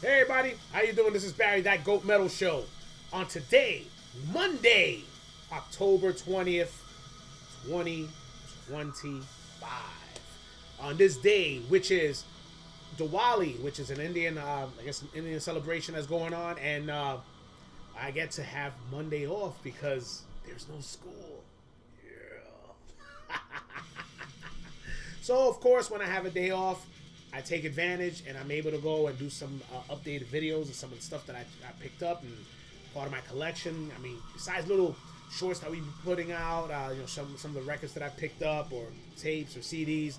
Hey everybody, how you doing? This is Barry, That Goat Metal Show. On today, Monday, October 20th, 2025. On this day, which is Diwali, which is an Indian, I guess an Indian celebration that's going on, and I get to have Monday off because there's no school. Yeah. So of course, when I have a day off, I take advantage and I'm able to go and do some updated videos of some of the stuff that I picked up and part of my collection. I mean, besides little shorts that we be putting out, some of the records that I picked up or tapes or CDs.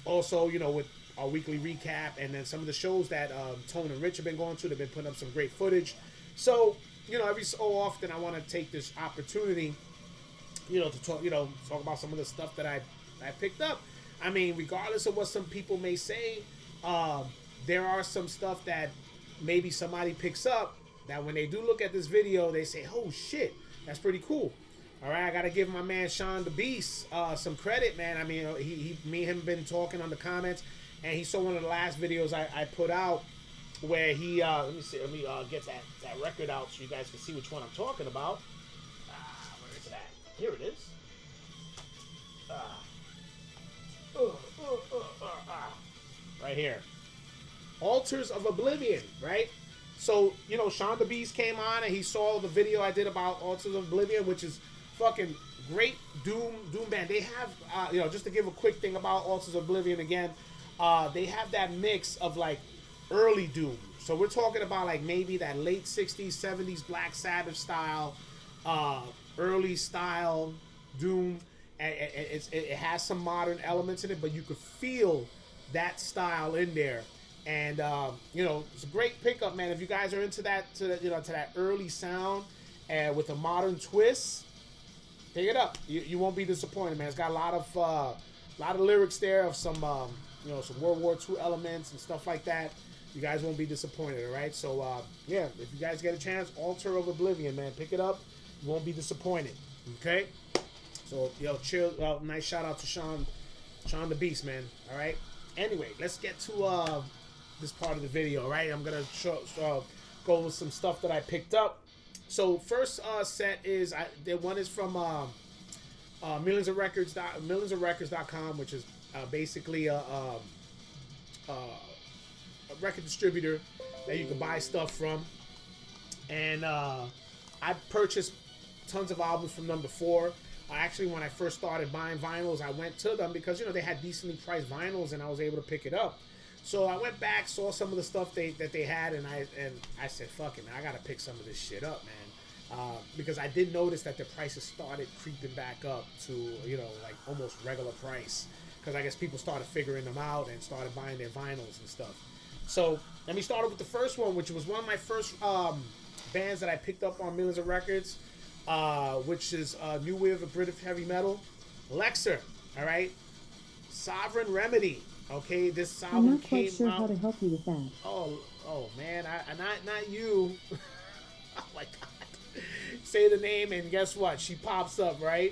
Also, with our weekly recap and then some of the shows that Tone and Rich have been going to. They've been putting up some great footage. So, every so often I want to take this opportunity, to talk about some of the stuff that I picked up. I mean, regardless of what some people may say, there are some stuff that maybe somebody picks up that when they do look at this video, they say, oh shit, that's pretty cool. All right, I got to give my man Sean the Beast some credit, man. I mean, me and him been talking on the comments, and he saw one of the last videos I put out where he, let me get that record out so you guys can see which one I'm talking about. Where is it at? Here it is. Right here. Altars of Oblivion, right? So, Sean the Beast came on and he saw the video I did about Altars of Oblivion, which is fucking great Doom band. They have, just to give a quick thing about Altars of Oblivion again, they have that mix of like early Doom. So we're talking about like maybe that late 60s, 70s Black Sabbath style, early style Doom. It has some modern elements in it, but you could feel that style in there. And it's a great pickup, man. If you guys are into that, to that early sound and with a modern twist, pick it up. You won't be disappointed, man. It's got a lot of lyrics there of some some World War II elements and stuff like that. You guys won't be disappointed, all right? So if you guys get a chance, Altar of Oblivion, man, pick it up. You won't be disappointed. Okay. So, chill. Nice shout out to Sean the Beast, man. All right. Anyway, let's get to this part of the video. All right. I'm gonna go with some stuff that I picked up. So first set is one is from millionsofrecords.com, which is basically a record distributor that you can buy stuff from. And I purchased tons of albums from them before. Actually, when I first started buying vinyls, I went to them because, they had decently priced vinyls and I was able to pick it up. So I went back, saw some of the stuff that they had, and I said, fuck it, man, I got to pick some of this shit up, man. Because I did notice that the prices started creeping back up to, like almost regular price. Because I guess people started figuring them out and started buying their vinyls and stuff. So let me start with the first one, which was one of my first bands that I picked up on Millions of Records. Which is new wave of British heavy metal, Lexer. All right, Sovereign Remedy. Okay, this album I'm not quite came sure out. how to help you with that. Oh man, not you. Oh my God. Say the name and guess what? She pops up, right?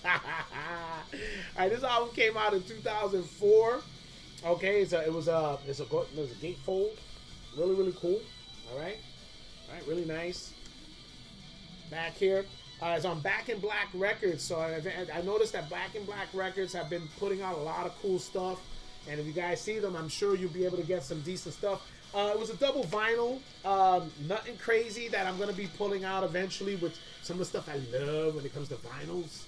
All right, this album came out in 2004. Okay, it was a gatefold, really cool. All right, really nice. Back here, it's on Back in Black Records. So I noticed that Back in Black Records have been putting out a lot of cool stuff. And if you guys see them, I'm sure you'll be able to get some decent stuff. It was a double vinyl. Nothing crazy that I'm going to be pulling out eventually with some of the stuff I love when it comes to vinyls.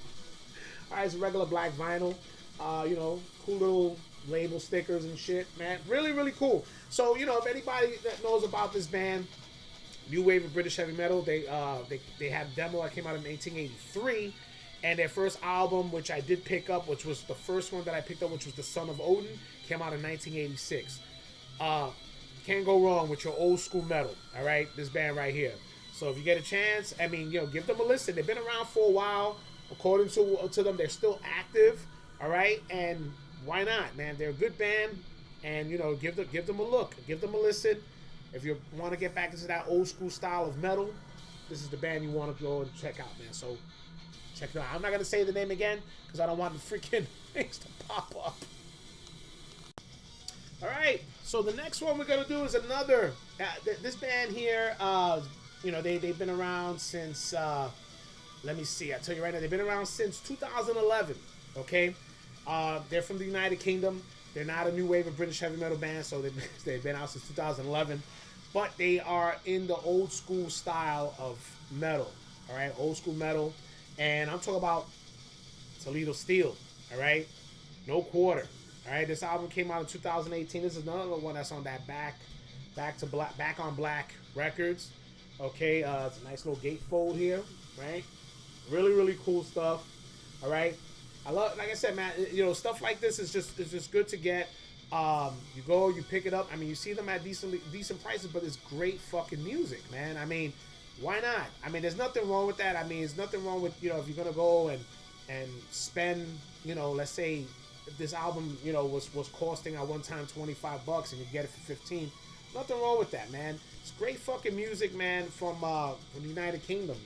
All right, it's a regular black vinyl. Cool little label stickers and shit, man. Really cool. So, if anybody that knows about this band, new wave of British heavy metal, they had a demo that came out in 1983, and their first album, which I did pick up, which was the first one that I picked up, which was The Son of Odin, came out in 1986. Can't go wrong with your old school metal, all right? This band right here. So if you get a chance, I mean, give them a listen. They've been around for a while. According to them, they're still active, all right? And why not, man? They're a good band, and give them a look, give them a listen. If you want to get back into that old school style of metal, this is the band you want to go and check out, man. So check it out. I'm not going to say the name again because I don't want the freaking things to pop up. All right. So the next one we're gonna do is another. This band here, you know, they've been around since. Let me see. I tell you right now, they've been around since 2011. Okay, they're from the United Kingdom. They're not a new wave of British heavy metal band, so they've been out since 2011. But they are in the old school style of metal. All right, old school metal, and I'm talking about Toledo Steel. All right, no quarter. All right, this album came out in 2018. This is another one that's on that Back on Black Records. Okay, it's a nice little gatefold here, right? Really, really cool stuff. All right, I love, like I said, man. You know, stuff like this is just good to get. You go, you pick it up. I mean, you see them at decent prices, but it's great fucking music, man. I mean, why not? I mean, there's nothing wrong with that. I mean, there's nothing wrong with, you know, if you're gonna go and spend, you know, let's say if this album, you know, was costing at one time $25 and you get it for 15, nothing wrong with that, man. It's great fucking music, man, from the United Kingdom.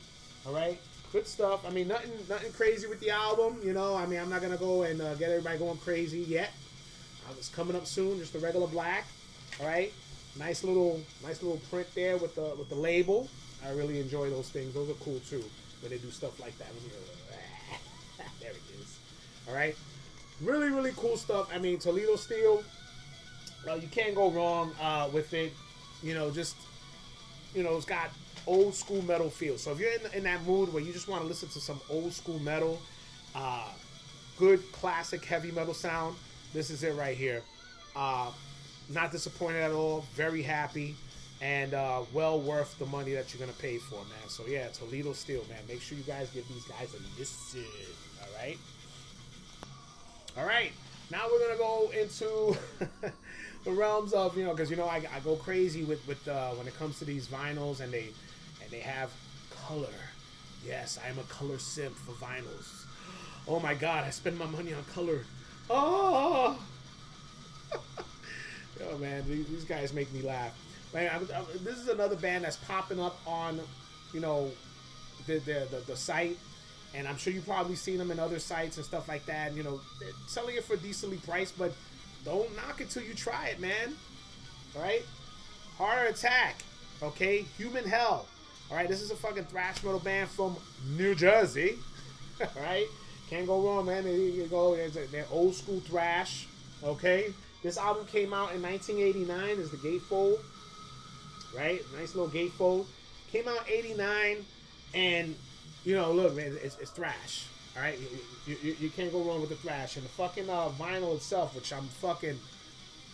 All right, good stuff. I mean, nothing crazy with the album, you know. I mean, I'm not gonna go and get everybody going crazy yet. It's coming up soon, just a regular black. All right, nice little print there with the label. I really enjoy those things. Those are cool too when they do stuff like that. There it is. All right. Really, really cool stuff. I mean, Toledo Steel, you can't go wrong with it. You know, just, you know, it's got old school metal feel. So if you're in that mood where you just want to listen to some old school metal, good classic heavy metal sound, this is it right here. Not disappointed at all. Very happy. And well worth the money that you're going to pay for, man. So, yeah, Toledo Steel, man. Make sure you guys give these guys a listen. All right? All right, now we're gonna go into the realms of, you know, because, you know, I go crazy with when it comes to these vinyls, and they have color. Yes, I am a color simp for vinyls. Oh my God, I spend my money on color. Oh, oh man, these guys make me laugh. Man, this is another band that's popping up on, you know, the site. And I'm sure you've probably seen them in other sites and stuff like that. You know, they're selling it for decently priced, but don't knock it till you try it, man. All right? Heart Attack. Okay? Human Hell. All right? This is a fucking thrash metal band from New Jersey. All right? Can't go wrong, man. There you go. They're old school thrash. Okay? This album came out in 1989. Is the gatefold. Right? Nice little gatefold. Came out in 89, and you know, look, man, it's thrash. All right, you can't go wrong with the thrash, and the fucking vinyl itself, which I'm fucking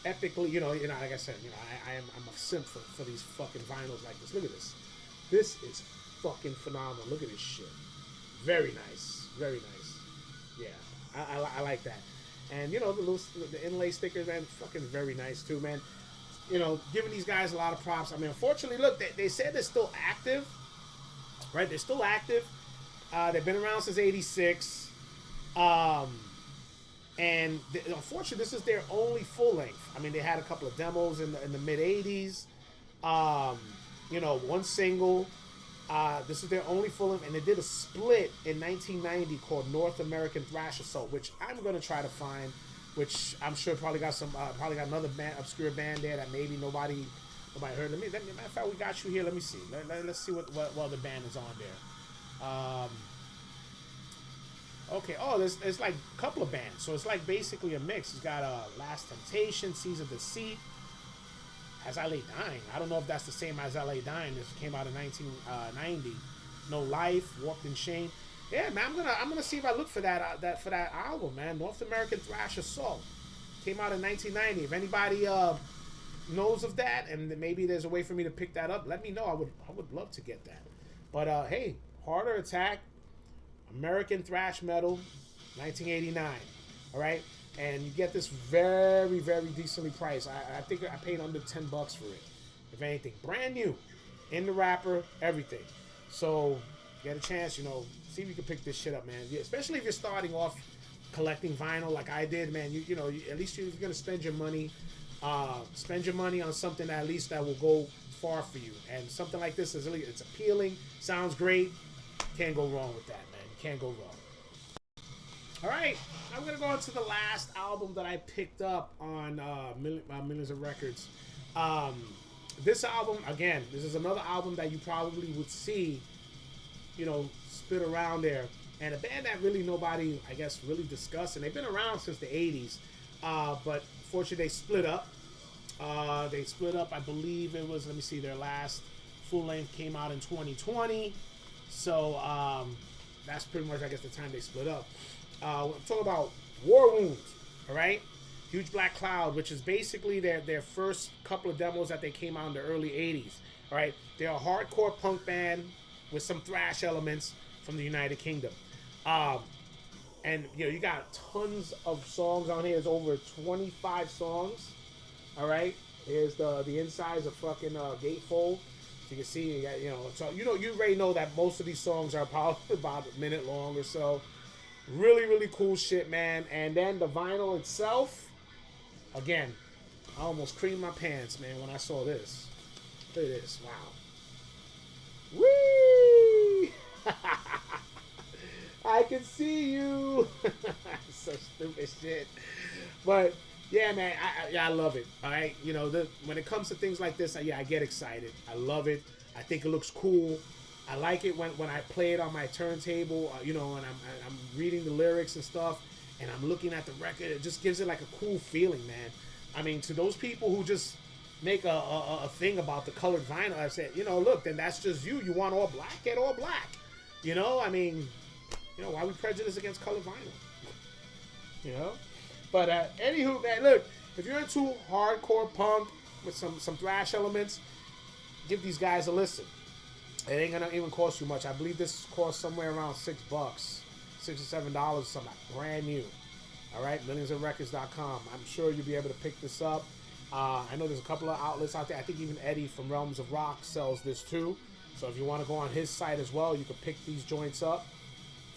epically, you know, like I said, you know, I'm a simp for these fucking vinyls like this. Look at this. This is fucking phenomenal. Look at this shit. Very nice, very nice. Yeah, I like that. And you know, the inlay stickers, man, fucking very nice too, man. You know, giving these guys a lot of props. I mean, unfortunately, look, they said they're still active. Right, they're still active. They've been around since '86, and unfortunately, this is their only full length. I mean, they had a couple of demos in the mid '80s. You know, one single. This is their only full length, and they did a split in 1990 called North American Thrash Assault, which I'm gonna try to find. Which I'm sure probably got another obscure band there that maybe nobody heard. Matter of fact, we got you here. Let me see. Let's see what other band is on there. Okay. Oh, there's like a couple of bands. So it's like basically a mix. It's got Last Temptation, Seas of Deceit, As I Lay Dying. I don't know if that's the same as I Lay Dying. This came out in 1990. No Life, Warped in Shame. Yeah, man. I'm gonna see if I look for that album, man. North American Thrash Assault came out in 1990. If anybody knows of that, and maybe there's a way for me to pick that up, let me know. I would love to get that. But hey, Heart Attack, American Thrash Metal, 1989. All right, and you get this very, very decently priced. I think I paid under $10 for it, if anything. Brand new, in the wrapper, everything. So get a chance, you know, see if you can pick this shit up, man. Yeah, especially if you're starting off collecting vinyl like I did, man. You know, at least you're gonna spend your money. Spend your money on something at least that will go far for you. And something like this is really, it's appealing, sounds great. Can't go wrong with that, man. You can't go wrong. All right, I'm gonna go into the last album that I picked up on Millions of Records. Um, this album, again, this is another album that you probably would see, spit around there. And a band that really nobody, I guess, really discussed, and they've been around since the '80s, but fortunately they split up. I believe it was. Let me see. Their last full length came out in 2020, so that's pretty much, I guess, the time they split up. I'm talking about War Wounds, all right? Huge Black Cloud, which is basically their first couple of demos that they came out in the early 80s, all right? They're a hardcore punk band with some thrash elements from the United Kingdom. And, you got tons of songs on here. There's over 25 songs, all right? Here's the insides of fucking Gatefold. So you can see, you already know that most of these songs are probably about a minute long or so. Really, really cool shit, man. And then the vinyl itself, again, I almost creamed my pants, man, when I saw this. Look at this. Wow. Whee! I can see you. So stupid shit. But, yeah, man, I love it. All right? When it comes to things like this, I get excited. I love it. I think it looks cool. I like it when I play it on my turntable, and I'm reading the lyrics and stuff, and I'm looking at the record. It just gives it like a cool feeling, man. I mean, to those people who just make a thing about the colored vinyl, I said, look, then that's just you. You want all black? Get all black. I mean, why we prejudice against colored vinyl? But anywho, man, look, if you're into hardcore punk with some thrash elements, give these guys a listen. It ain't gonna even cost you much. I believe this costs somewhere around $6, $6 or $7, something brand new. All right, millionsofrecords.com. I'm sure you'll be able to pick this up. I know there's a couple of outlets out there. I think even Eddie from Realms of Rock sells this too. So if you want to go on his site as well, you can pick these joints up.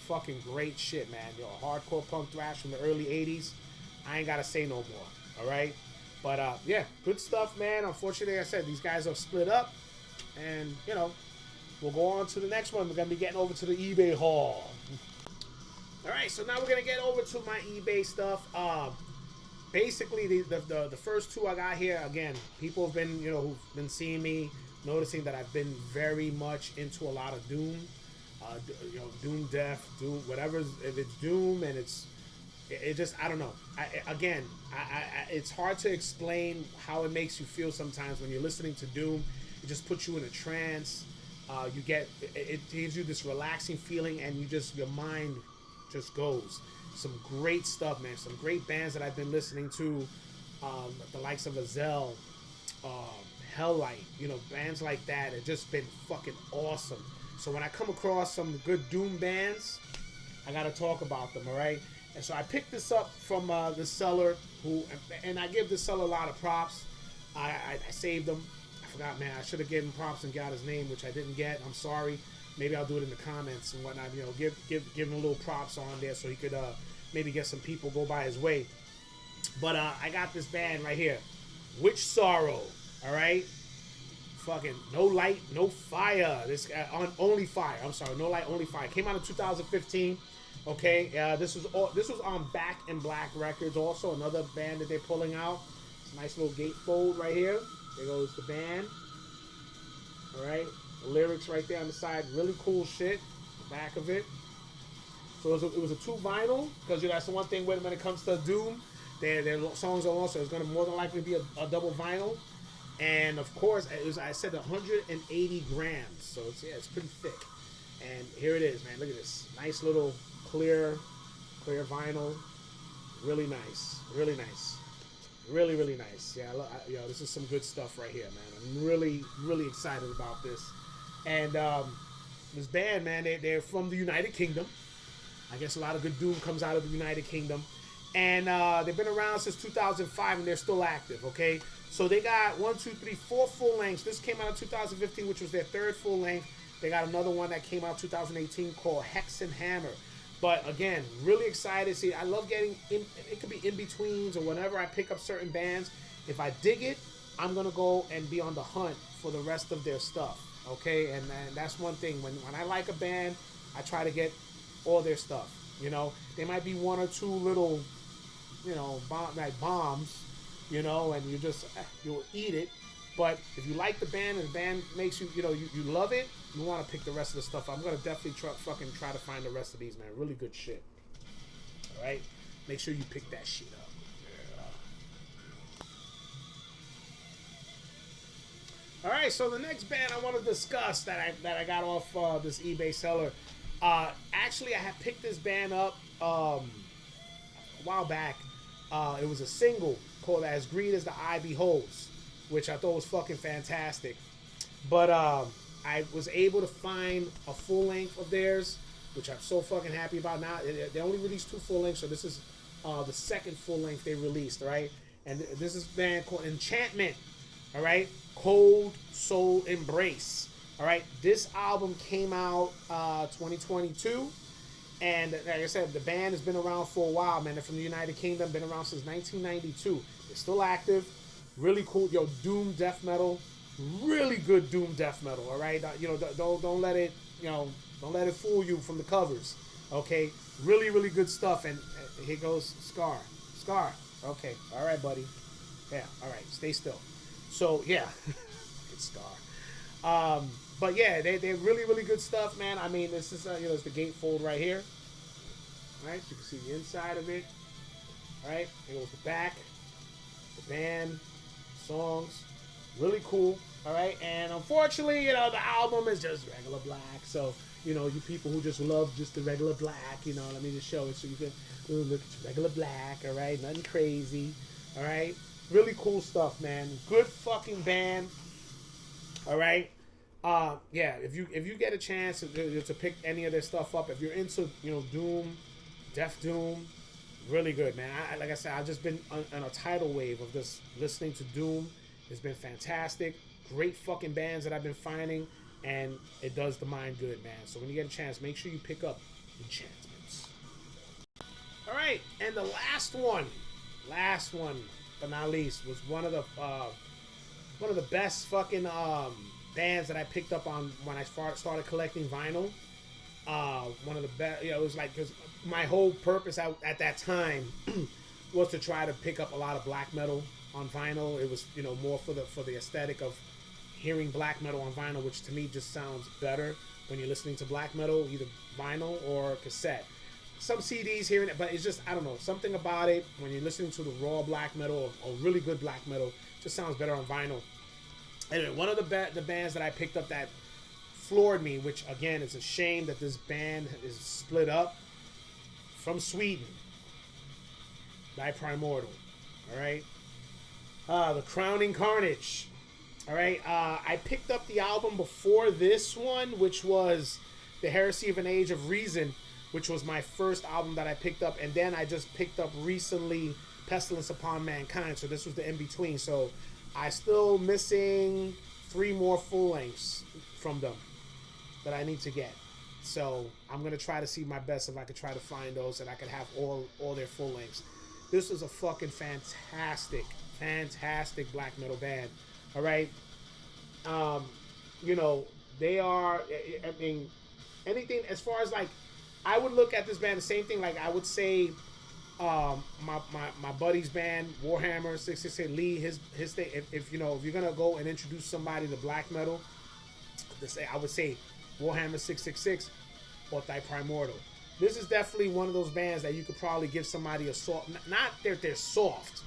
Fucking great shit, man. Hardcore punk thrash from the early '80s. I ain't gotta say no more. All right, but yeah, good stuff, man. Unfortunately, like I said, these guys are split up, and we'll go on to the next one. We're going to be getting over to the eBay haul. All right, so now we're going to get over to my eBay stuff. Basically, the first two I got here, again, people have been, who've been seeing me, noticing that I've been very much into a lot of Doom. Doom Death, Doom, whatever. If it's Doom and it just, I don't know. It's hard to explain how it makes you feel sometimes when you're listening to Doom. It just puts you in a trance. It gives you this relaxing feeling, and your mind just goes. Some great stuff, man. Some great bands that I've been listening to, the likes of Azelle, Helllight, bands like that have just been fucking awesome. So when I come across some good Doom bands, I gotta talk about them, all right? And so I picked this up from the seller, and I give this seller a lot of props. I saved them. I forgot, man. I should have given him props and got his name, which I didn't get. I'm sorry. Maybe I'll do it in the comments and whatnot. Give him a little props on there so he could maybe get some people go by his way. But I got this band right here, Witch Sorrow. All right, fucking No Light, No Fire. This on Only Fire. I'm sorry, No Light, Only Fire. Came out in 2015. Okay, this was on Back in Black Records. Also, another band that they're pulling out. It's a nice little gatefold right here. There goes the band. All right, the lyrics right there on the side. Really cool shit. The back of it. So it was a 2 vinyl, because that's the one thing when it comes to Doom, their songs are long, so it's going to more than likely be a double vinyl. And of course, I said 180 grams, so it's pretty thick. And here it is, man. Look at this, nice little clear vinyl. Really nice, really nice, really nice. Yeah, this is some good stuff right here, man. I'm really excited about this. And this band, man, they're from the United Kingdom. I guess a lot of good Doom comes out of the United Kingdom. And they've been around since 2005, and they're still active, okay? So they got 4 full lengths. This came out in 2015, which was their 3rd full length. They got another one that came out 2018 called Hex and Hammer. But again, really excited. See, I love getting it could be in-betweens or whenever I pick up certain bands. If I dig it, I'm going to go and be on the hunt for the rest of their stuff, okay? And that's one thing. When I like a band, I try to get all their stuff. You know, they might be one or two little, you know, bombs, you know, and you just you'll eat it. But if you like the band and the band makes you, you know, you love it, you want to pick the rest of the stuff. I'm gonna definitely try to find the rest of these, man. Really good shit. All right, make sure you pick that shit up. All right, so the next band I want to discuss that I got off this eBay seller. Actually, I had picked this band up a while back. It was a single called "As Greed as the Eye Beholds," which I thought was fucking fantastic. But I was able to find a full length of theirs, which I'm so fucking happy about. Now they only released 2 full lengths, so this is the second full length they released, right? And this is a band called Enchantment. All right, Cold Soul Embrace. All right, this album came out 2022, and like I said, the band has been around for a while, man. They're from the United Kingdom, been around since 1992. They're still active, really cool. Yo, doom death metal, really good doom death metal. All right, you know, don't let it, you know, don't let it fool you from the covers. Okay, really good stuff. And here goes Scar. Okay, all right, buddy. Yeah, all right, stay still. So yeah, it's Scar. But yeah, they're really good stuff, man. I mean, this is you know, it's the gatefold right here. All right, so you can see the inside of it. All right, here goes the back, the band, songs, really cool. All right, and unfortunately, you know, the album is just regular black. So you know, you people who just love just the regular black, you know, let me just show it so you can look at regular black. All right, nothing crazy. All right. Really cool stuff, man. Good fucking band. All right. Yeah. If you get a chance to pick any of their stuff up, if you're into, you know, doom, death doom, really good, man. Like I said, I've just been on a tidal wave of just listening to doom. It's been fantastic. Great fucking bands that I've been finding, and it does the mind good, man. So when you get a chance, make sure you pick up Enchantments. All right, and the last one. But not least, was one of the best fucking bands that I picked up on when I started collecting vinyl. One of the best, you know, it was like, because my whole purpose at that time was to try to pick up a lot of black metal on vinyl. It was, you know, more for the aesthetic of hearing black metal on vinyl, which to me just sounds better when you're listening to black metal, either vinyl or cassette. Some CDs hearing it, but it's just, I don't know, something about it when you're listening to the raw black metal or really good black metal just sounds better on vinyl. Anyway, one of the bands that I picked up that floored me, which again, it's a shame that this band is split up, from Sweden, Die Primordial. All right, The Crowning Carnage. All right, I picked up the album before this one, which was The Heresy of an Age of Reason, which was my first album that I picked up, and then I just picked up recently Pestilence Upon Mankind, so this was the in-between. So I still missing 3 more full lengths from them that I need to get. So I'm gonna try to see my best if I could try to find those, and I could have all their full lengths. This is a fucking fantastic black metal band. All right, you know, they are, I mean, anything as far as like, I would look at this band the same thing. Like I would say, my buddy's band Warhammer 666 Lee, his thing. If you know, if you're gonna go and introduce somebody to black metal, I would say Warhammer 666 or Die Primordial. This is definitely one of those bands that you could probably give somebody a soft. Not that they're soft,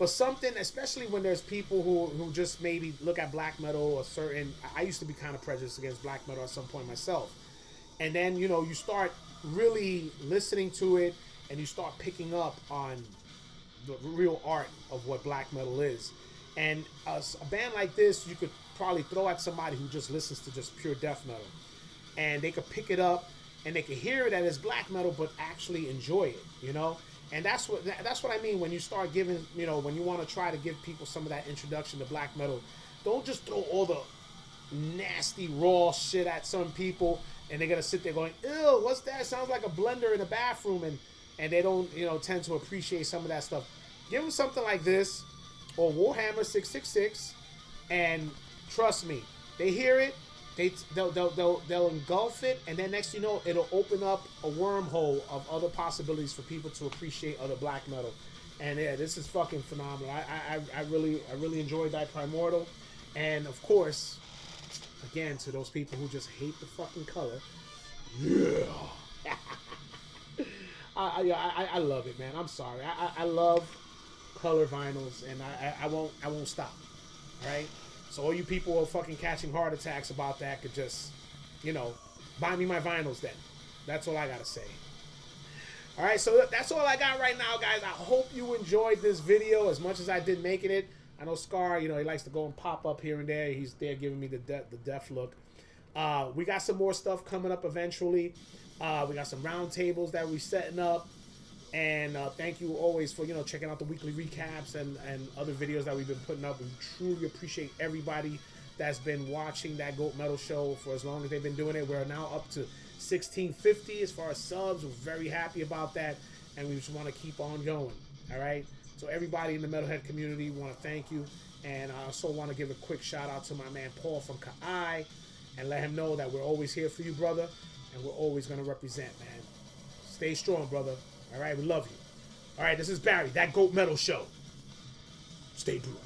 but something, especially when there's people who just maybe look at black metal a certain. I used to be kind of prejudiced against black metal at some point myself, and then you know you start really listening to it, and you start picking up on the real art of what black metal is. And a band like this, you could probably throw at somebody who just listens to just pure death metal, and they could pick it up, and they could hear it as black metal, but actually enjoy it, you know. And that's what I mean when you start giving, you know, when you want to try to give people some of that introduction to black metal. Don't just throw all the nasty raw shit at some people, and they're gonna sit there going, ew, what's that? Sounds like a blender in a bathroom, and they don't, you know, tend to appreciate some of that stuff. Give them something like this, or Warhammer 666, and trust me, they hear it, they'll engulf it, and then next you know it'll open up a wormhole of other possibilities for people to appreciate other black metal. And yeah, this is fucking phenomenal. I really enjoyed that Primordial, and of course, again, to those people who just hate the fucking color, yeah. I love it, man. I'm sorry. I love color vinyls, and I won't stop. All right. So all you people who are fucking catching heart attacks about that could just, buy me my vinyls then. That's all I gotta say. All right. So that's all I got right now, guys. I hope you enjoyed this video as much as I did making it. I know Scar, he likes to go and pop up here and there. He's there giving me the deaf look. We got some more stuff coming up eventually. We got some round tables that we're setting up. And thank you always for, checking out the weekly recaps and other videos that we've been putting up. We truly appreciate everybody that's been watching that Goat Metal show for as long as they've been doing it. We're now up to 1650 as far as subs. We're very happy about that. And we just want to keep on going. All right. So everybody in the Metalhead community, we want to thank you. And I also want to give a quick shout out to my man Paul from Ka'ai and let him know that we're always here for you, brother. And we're always going to represent, man. Stay strong, brother. All right, we love you. All right, this is Barry, that Goat Metal Show. Stay brutal.